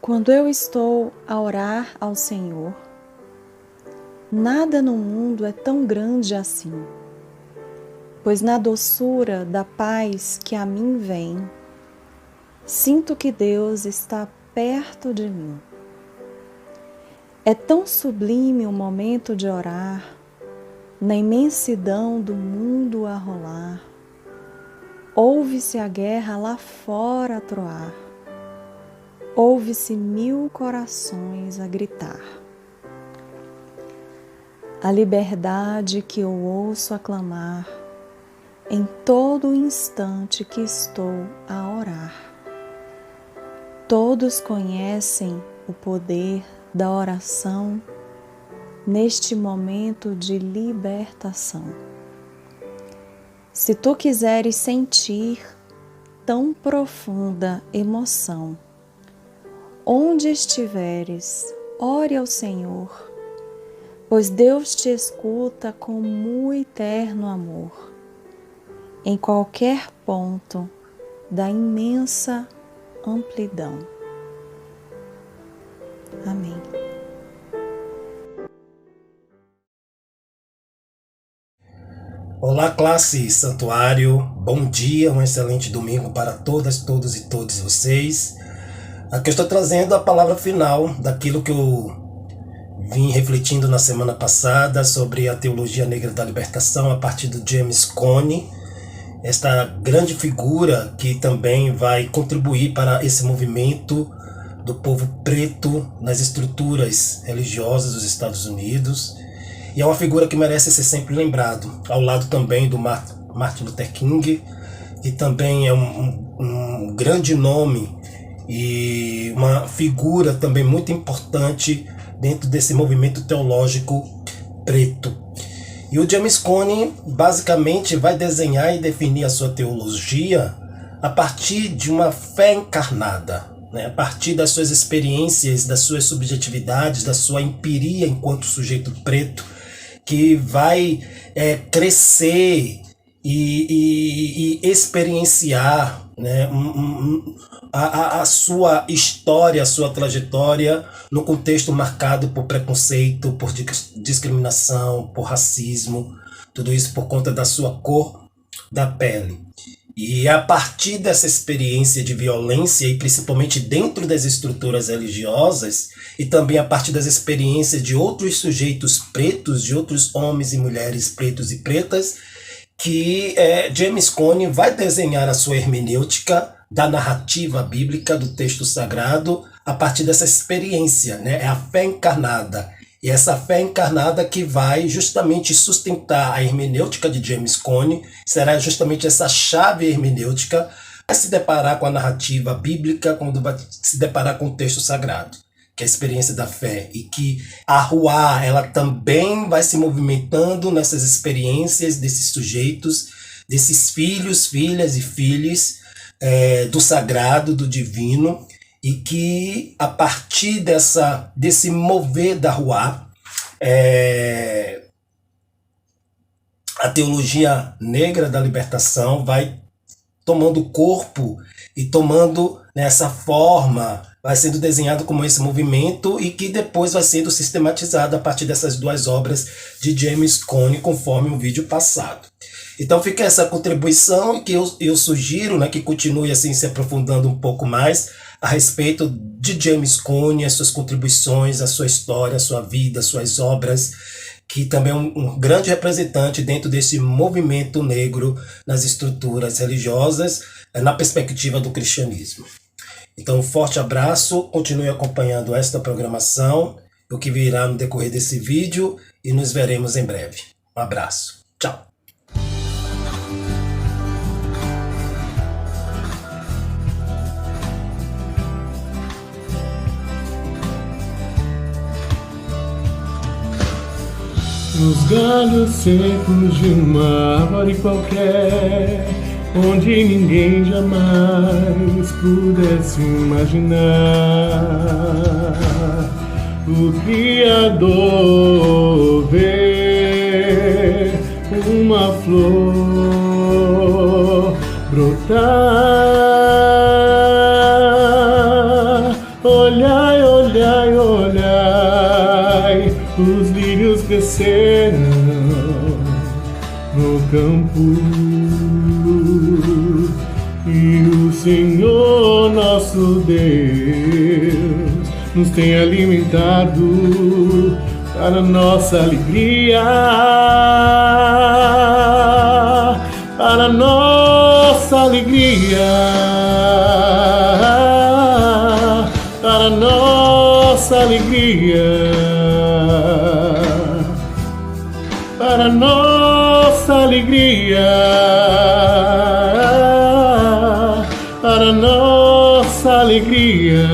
Quando eu estou a orar ao Senhor, nada no mundo é tão grande assim, pois na doçura da paz que a mim vem, sinto que Deus está perto de mim. É tão sublime o momento de orar, na imensidão do mundo a rolar. Ouve-se a guerra lá fora a troar, ouve-se 1000 corações a gritar. A liberdade que eu ouço aclamar, em todo o instante que estou a orar. Todos conhecem o poder da oração neste momento de libertação. Se tu quiseres sentir tão profunda emoção, onde estiveres, ore ao Senhor, pois Deus te escuta com muito eterno amor, em qualquer ponto da imensa amplidão. Amém. Olá, classe Santuário, bom dia, um excelente domingo para todas, todos e todos vocês. Aqui eu estou trazendo a palavra final daquilo que eu vim refletindo na semana passada sobre a teologia negra da libertação a partir do James Cone, esta grande figura que também vai contribuir para esse movimento do povo preto nas estruturas religiosas dos Estados Unidos. E é uma figura que merece ser sempre lembrado, ao lado também do Martin Luther King, que também é um grande nome e uma figura também muito importante dentro desse movimento teológico preto. E o James Cone basicamente vai desenhar e definir a sua teologia a partir de uma fé encarnada, a partir das suas experiências, das suas subjetividades, da sua empiria enquanto sujeito preto, que vai crescer e experienciar, a sua história, a sua trajetória no contexto marcado por preconceito, por discriminação, por racismo, tudo isso por conta da sua cor da pele. E a partir dessa experiência de violência, e principalmente dentro das estruturas religiosas, e também a partir das experiências de outros sujeitos pretos, de outros homens e mulheres pretos e pretas, que James Cone vai desenhar a sua hermenêutica da narrativa bíblica, do texto sagrado, a partir dessa experiência, é a fé encarnada. E essa fé encarnada que vai justamente sustentar a hermenêutica de James Cone, será justamente essa chave hermenêutica para se deparar com a narrativa bíblica, quando vai se deparar com o texto sagrado, que é a experiência da fé. E que a Ruá, ela também vai se movimentando nessas experiências desses sujeitos, desses filhos, filhas e filhos do sagrado, do divino, e que a partir desse mover da Ruá, a teologia negra da libertação vai tomando corpo e tomando essa forma, vai sendo desenhado como esse movimento e que depois vai sendo sistematizado a partir dessas duas obras de James Cone, conforme o vídeo passado. Então fica essa contribuição que eu sugiro, que continue assim se aprofundando um pouco mais a respeito de James Cone, as suas contribuições, a sua história, a sua vida, as suas obras, que também é um grande representante dentro desse movimento negro nas estruturas religiosas, na perspectiva do cristianismo. Então, um forte abraço, continue acompanhando esta programação, o que virá no decorrer desse vídeo, e nos veremos em breve. Um abraço. Tchau. Nos galhos secos de uma árvore qualquer, onde ninguém jamais pudesse imaginar, o Criador vê uma flor brotar, olhar no campo. E o Senhor nosso Deus nos tem alimentado para nossa alegria, para nossa alegria, para nossa alegria, para nossa alegria, para nossa alegria.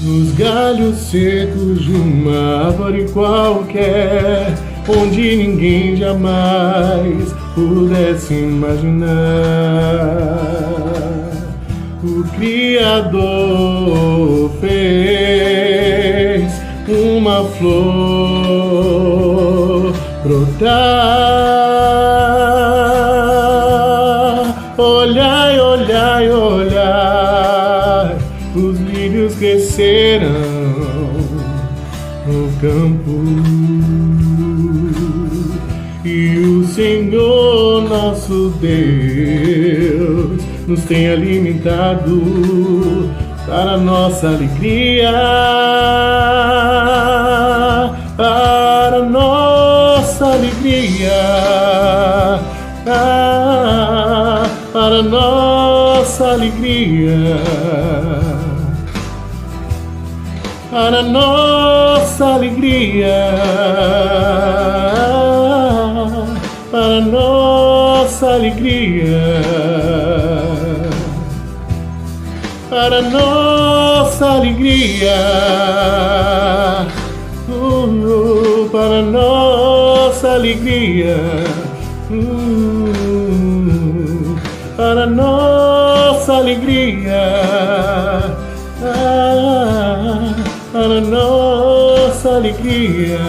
Nos galhos secos de uma árvore qualquer, onde ninguém jamais pudesse imaginar, o Criador fez uma flor brotar. Olhai, olhai, olhai, os lírios crescerão no campo. E o Senhor nosso Deus nos tem alimentado para nossa alegria, para nossa alegria, para nossa alegria, para nossa alegria, para nossa alegria, para nossa alegria, para nossa alegria, para nossa alegria, para nossa alegria.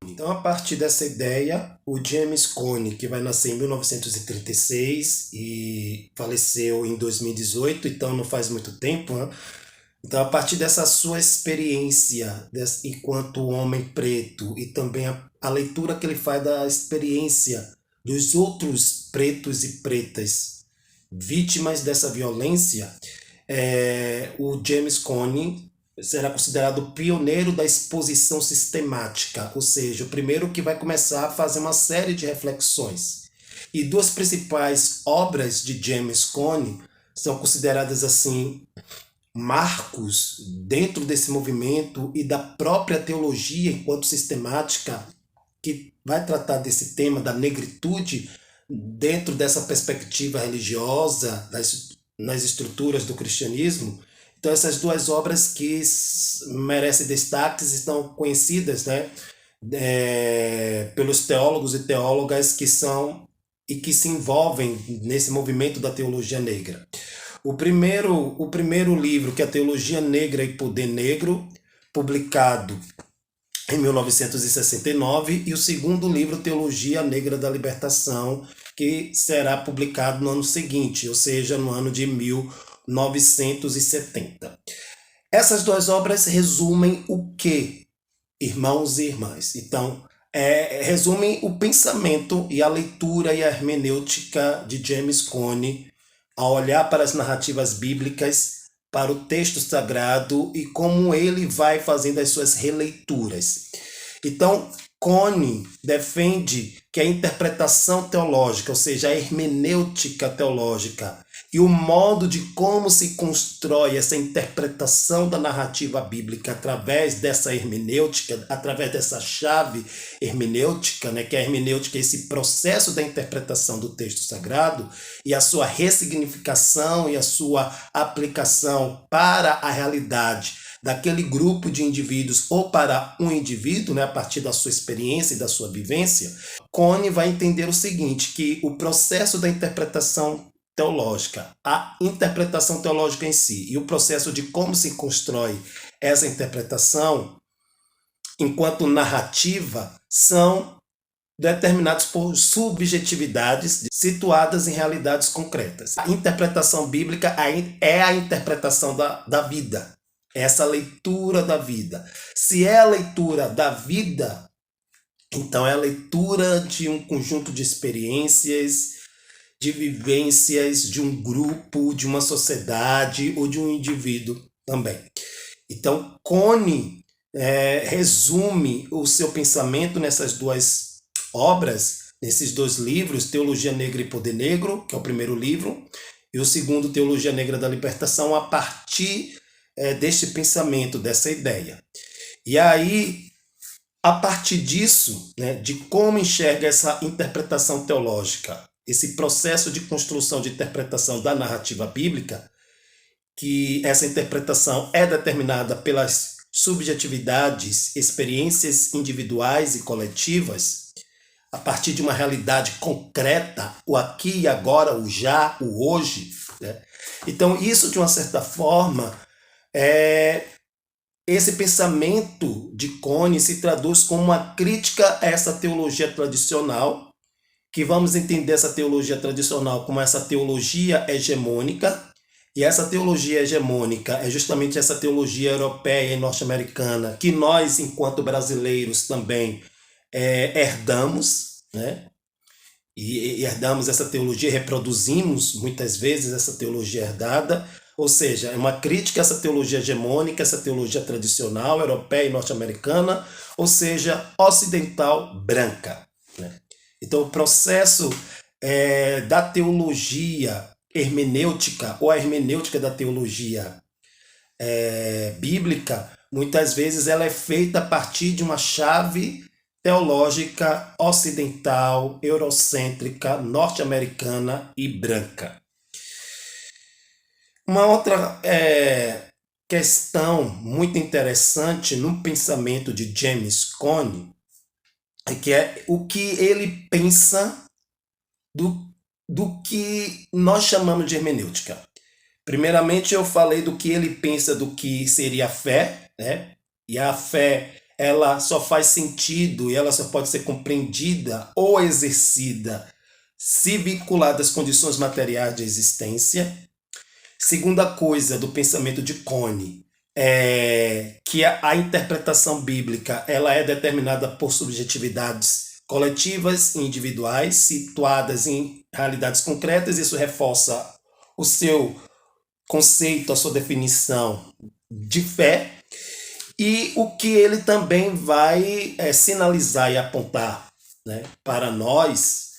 Então, a partir dessa ideia, o James Cone, que vai nascer em 1936 e faleceu em 2018, então não faz muito tempo, né? Então, a partir dessa sua experiência enquanto homem preto e também a leitura que ele faz da experiência dos outros pretos e pretas vítimas dessa violência, o James Cone será considerado o pioneiro da exposição sistemática, ou seja, o primeiro que vai começar a fazer uma série de reflexões. E duas principais obras de James Cone são consideradas assim marcos dentro desse movimento e da própria teologia enquanto sistemática, que vai tratar desse tema da negritude dentro dessa perspectiva religiosa nas estruturas do cristianismo. Então, essas duas obras que merecem destaques estão conhecidas, né, pelos teólogos e teólogas que são e que se envolvem nesse movimento da teologia negra. O primeiro livro, que é a Teologia Negra e Poder Negro, publicado em 1969, e o segundo livro, Teologia Negra da Libertação, que será publicado no ano seguinte, ou seja, no ano de 1970. Essas duas obras resumem o quê, irmãos e irmãs? Então, resumem o pensamento e a leitura e a hermenêutica de James Cone ao olhar para as narrativas bíblicas, para o texto sagrado e como ele vai fazendo as suas releituras. Então, Cone defende que a interpretação teológica, ou seja, a hermenêutica teológica e o modo de como se constrói essa interpretação da narrativa bíblica através dessa hermenêutica, através dessa chave hermenêutica, né, que a hermenêutica é esse processo da interpretação do texto sagrado e a sua ressignificação e a sua aplicação para a realidade daquele grupo de indivíduos ou para um indivíduo, né, a partir da sua experiência e da sua vivência. Cone vai entender o seguinte, que o processo da interpretação teológica, a interpretação teológica em si e o processo de como se constrói essa interpretação enquanto narrativa são determinados por subjetividades situadas em realidades concretas. A interpretação bíblica é a interpretação da vida, essa leitura da vida. Se é a leitura da vida, então é a leitura de um conjunto de experiências, de vivências de um grupo, de uma sociedade ou de um indivíduo também. Então, Cone resume o seu pensamento nessas duas obras, nesses dois livros, Teologia Negra e Poder Negro, que é o primeiro livro, e o segundo, Teologia Negra da Libertação, a partir deste pensamento, dessa ideia. E aí, a partir disso, né, de como enxerga essa interpretação teológica, esse processo de construção de interpretação da narrativa bíblica, que essa interpretação é determinada pelas subjetividades, experiências individuais e coletivas, a partir de uma realidade concreta, o aqui e agora, o já, o hoje, né? Então, isso, de uma certa forma, esse pensamento de Cone se traduz como uma crítica a essa teologia tradicional, que vamos entender essa teologia tradicional como essa teologia hegemônica, e essa teologia hegemônica é justamente essa teologia europeia e norte-americana que nós, enquanto brasileiros, também herdamos, né? E herdamos essa teologia, reproduzimos muitas vezes essa teologia herdada, ou seja, é uma crítica a essa teologia hegemônica, essa teologia tradicional, europeia e norte-americana, ou seja, ocidental branca, né? Então, o processo da teologia hermenêutica, ou a hermenêutica da teologia bíblica, muitas vezes ela é feita a partir de uma chave teológica ocidental, eurocêntrica, norte-americana e branca. Uma outra questão muito interessante no pensamento de James Cone é que é o que ele pensa do que nós chamamos de hermenêutica. Primeiramente, eu falei do que ele pensa do que seria a fé, né? E a fé, ela só faz sentido e ela só pode ser compreendida ou exercida se vinculada às condições materiais de existência. Segunda coisa do pensamento de Cone é que a interpretação bíblica ela é determinada por subjetividades coletivas e individuais situadas em realidades concretas. Isso reforça o seu conceito, a sua definição de fé, e o que ele também vai sinalizar e apontar, né, para nós,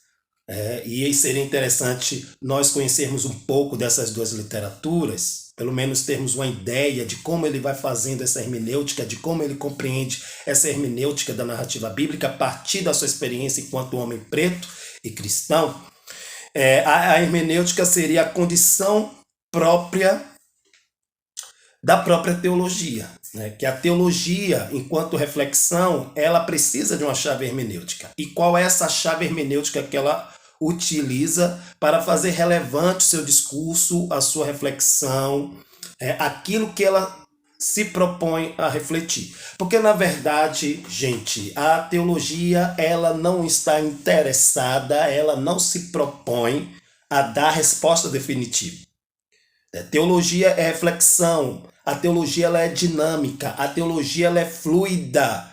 e aí seria interessante nós conhecermos um pouco dessas duas literaturas, pelo menos termos uma ideia de como ele vai fazendo essa hermenêutica, de como ele compreende essa hermenêutica da narrativa bíblica a partir da sua experiência enquanto homem preto e cristão. A hermenêutica seria a condição própria da própria teologia, né? Que a teologia, enquanto reflexão, ela precisa de uma chave hermenêutica. E qual é essa chave hermenêutica que ela utiliza para fazer relevante o seu discurso, a sua reflexão, aquilo que ela se propõe a refletir? Porque, na verdade, gente, a teologia ela não está interessada, ela não se propõe a dar resposta definitiva. A teologia é reflexão, a teologia ela é dinâmica, a teologia ela é fluida,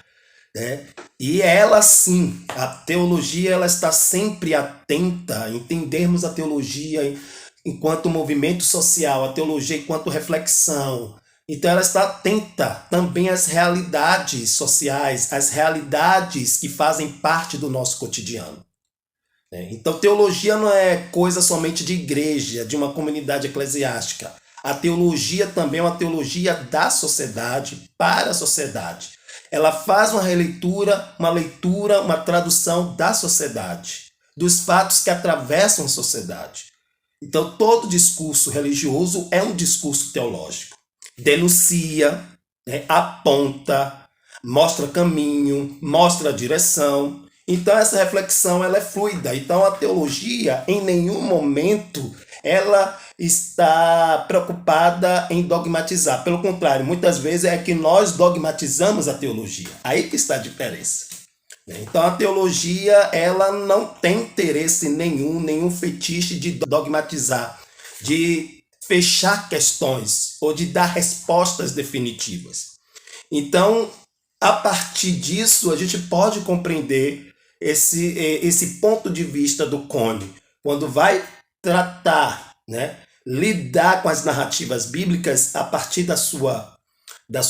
né? E ela sim, a teologia ela está sempre atenta a entendermos a teologia enquanto movimento social, a teologia enquanto reflexão. Então ela está atenta também às realidades sociais, às realidades que fazem parte do nosso cotidiano. Então teologia não é coisa somente de igreja, de uma comunidade eclesiástica. A teologia também é uma teologia da sociedade, para a sociedade. Ela faz uma releitura, uma tradução da sociedade, dos fatos que atravessam a sociedade. Então todo discurso religioso é um discurso teológico. Denuncia, aponta, mostra caminho, mostra direção. Então essa reflexão ela é fluida. Então a teologia em nenhum momento ela está preocupada em dogmatizar. Pelo contrário, muitas vezes é que nós dogmatizamos a teologia. Aí que está a diferença. Então a teologia, ela não tem interesse nenhum fetiche de dogmatizar, de fechar questões ou de dar respostas definitivas. Então, a partir disso, a gente pode compreender esse ponto de vista do Cone, quando vai tratar, né, lidar com as narrativas bíblicas a partir da sua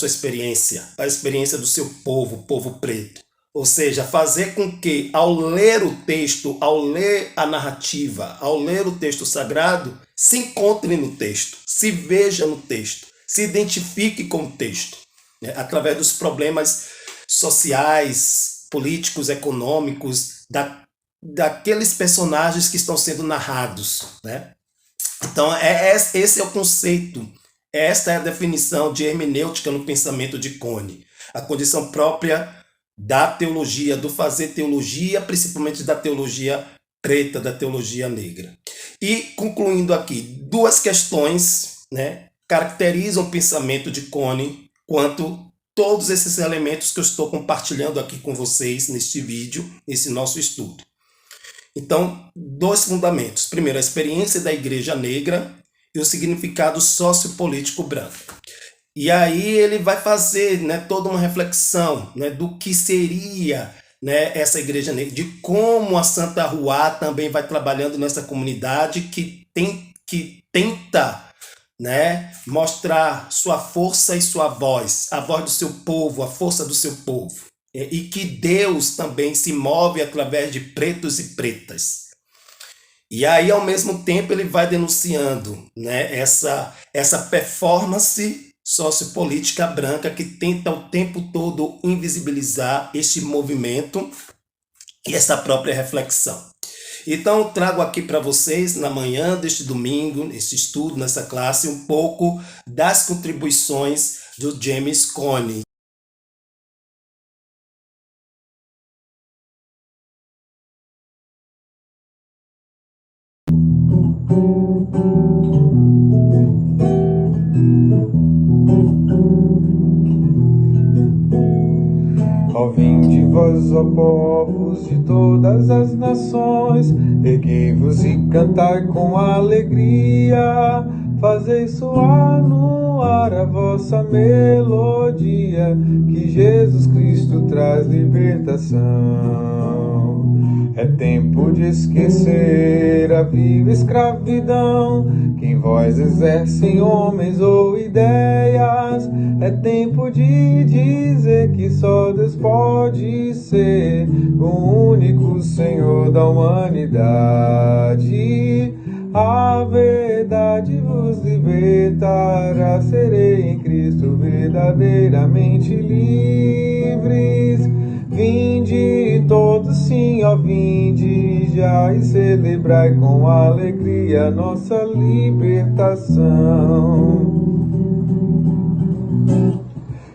experiência, a experiência do seu povo, o povo preto. Ou seja, fazer com que, ao ler o texto, ao ler a narrativa, ao ler o texto sagrado, se encontre no texto, se veja no texto, se identifique com o texto, né, através dos problemas sociais, políticos, econômicos, daqueles personagens que estão sendo narrados, né? Então, esse é o conceito, esta é a definição de hermenêutica no pensamento de Cone, a condição própria da teologia, do fazer teologia, principalmente da teologia preta, da teologia negra. E, concluindo aqui, duas questões, né, caracterizam o pensamento de Cone quanto todos esses elementos que eu estou compartilhando aqui com vocês neste vídeo, nesse nosso estudo. Então, dois fundamentos. Primeiro, a experiência da igreja negra e o significado sociopolítico branco. E aí ele vai fazer, né, toda uma reflexão, né, do que seria, né, essa igreja negra, de como a Santa Rua também vai trabalhando nessa comunidade que tenta, né, mostrar sua força e sua voz, a voz do seu povo, a força do seu povo. E que Deus também se move através de pretos e pretas. E aí, ao mesmo tempo, ele vai denunciando, né, essa performance sociopolítica branca que tenta o tempo todo invisibilizar este movimento e essa própria reflexão. Então, eu trago aqui para vocês, na manhã deste domingo, nesse estudo, nessa classe, um pouco das contribuições do James Cone. Ó vinde vós, ó povos de todas as nações, erguei-vos e cantai com alegria, fazei soar no ar a vossa melodia, que Jesus Cristo traz libertação. É tempo de esquecer a viva escravidão, que em vós exercem homens ou ideias. É tempo de dizer que só Deus pode ser o único Senhor da humanidade. A verdade vos libertará, serei em Cristo verdadeiramente livres. Vinde todos, sim, ó vinde já, e celebrai com alegria nossa libertação.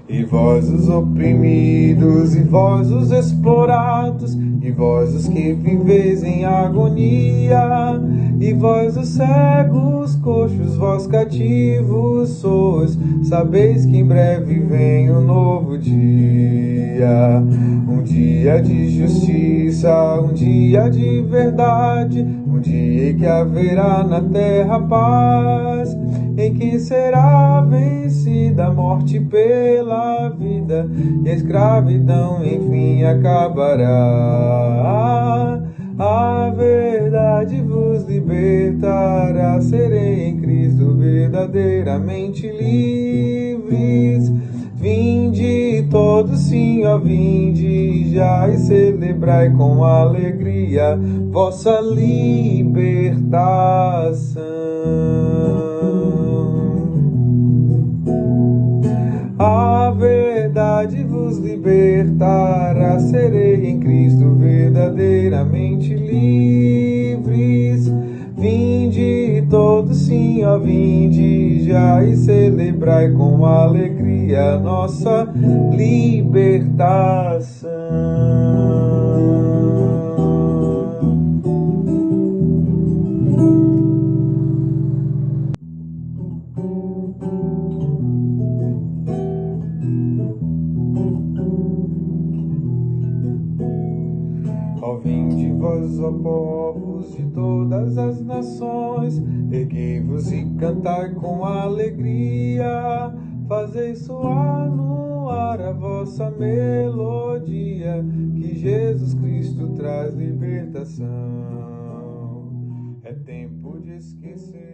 E vós os oprimidos, e vós os explorados, e vós os que viveis em agonia, e vós os cegos, coxos, vós cativos sois, sabeis que em breve vem um novo dia, um dia de justiça, um dia de verdade, um dia em que haverá na terra paz, em que será vencida a morte pela vida, e a escravidão enfim acabará. A verdade vos libertará, serei em Cristo verdadeiramente livres. Vinde todos, sim, ó vinde já, e celebrai com alegria vossa libertação. A verdade vos libertará, serei em Cristo verdadeiramente livres. Vinde todos, sim, ó vinde já, e celebrai com alegria nossa libertação. vós, ó povos de todas as nações, erguei-vos e cantai com alegria, fazei soar no ar a vossa melodia, que Jesus Cristo traz libertação. É tempo de esquecer